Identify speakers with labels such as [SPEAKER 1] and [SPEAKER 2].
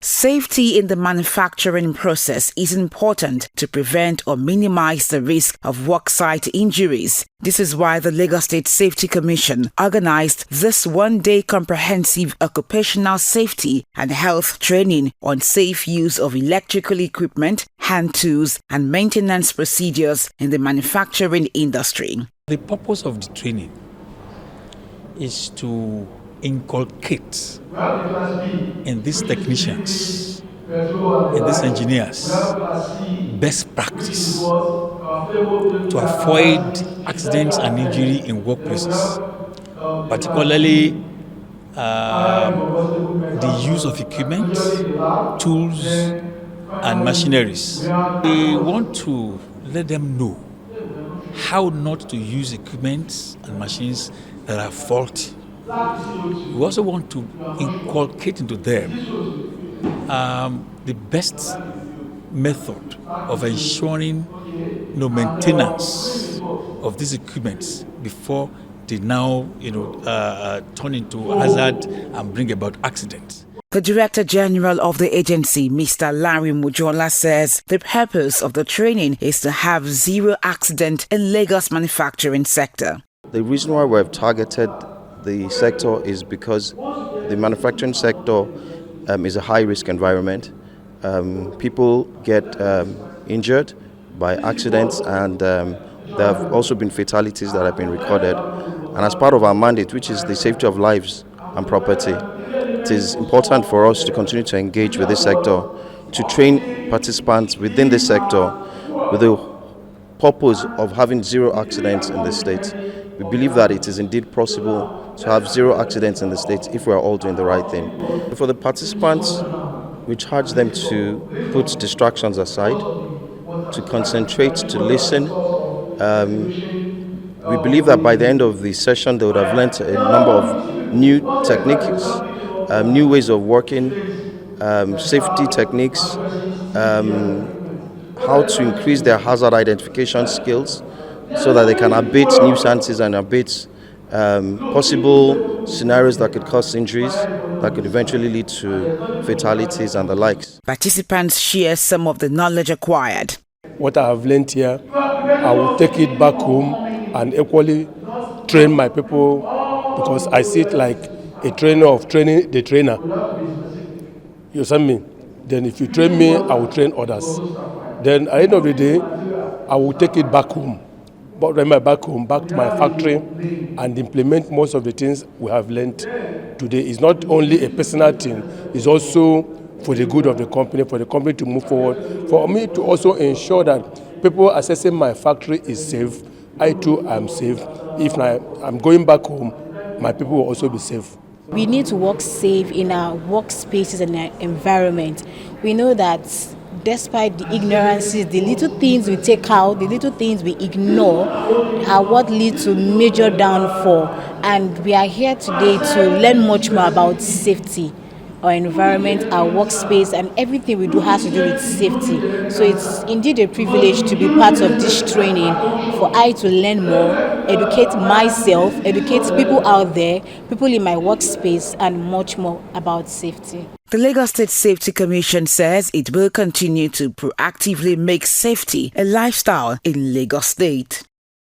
[SPEAKER 1] Safety in the manufacturing process is important to prevent or minimize the risk of worksite injuries. This is why the Lagos State Safety Commission organized this one-day comprehensive occupational safety and health training on safe use of electrical equipment, hand tools, and maintenance procedures in the manufacturing industry.
[SPEAKER 2] The purpose of the training is to inculcate in these technicians, in these engineers, best practice to avoid accidents and injury in workplaces, particularly the use of equipment, tools, and machineries. We want to let them know how not to use equipment and machines that are faulty. We also want to inculcate into them the best method of ensuring maintenance of these equipments before they now turn into hazard and bring about accidents.
[SPEAKER 1] The Director General of the agency, Mr. Larry Mujola, says the purpose of the training is to have zero accident in Lagos manufacturing sector.
[SPEAKER 3] The reason why we have targeted the sector is because the manufacturing sector is a high-risk environment. People get injured by accidents, and there have also been fatalities that have been recorded. And as part of our mandate, which is the safety of lives and property, it is important for us to continue to engage with this sector, to train participants within this sector with the purpose of having zero accidents in the state. We believe that it is indeed possible to have zero accidents in the state if we are all doing the right thing. For the participants, we charge them to put distractions aside, to concentrate, to listen. We believe that by the end of the session, they would have learned a number of new techniques, new ways of working, safety techniques, how to increase their hazard identification skills so that they can abate nuisances and abate possible scenarios that could cause injuries, that could eventually lead to fatalities and the likes.
[SPEAKER 1] Participants share some of the knowledge acquired.
[SPEAKER 4] What I have learned here, I will take it back home and equally train my people, because I see it like a trainer of training the trainer. You understand me? Then if you train me, I will train others. Then at the end of the day, I will take it back home. But bring my back home, back to my factory, and implement most of the things we have learned today. It's not only a personal thing, it's also for the good of the company, for the company to move forward, for me to also ensure that people assessing my factory is safe. I too am safe. If I'm going back home, my people will also be safe.
[SPEAKER 5] We need to work safe in our workspaces and our environment. We know that despite the ignorances, the little things we take out, the little things we ignore are what lead to major downfall. And we are here today to learn much more about safety, our environment, our workspace, and everything we do has to do with safety. So it's indeed a privilege to be part of this training, for I to learn more, educate myself, educate people out there, people in my workspace, and much more about safety.
[SPEAKER 1] The Lagos State Safety Commission says it will continue to proactively make safety a lifestyle in Lagos State.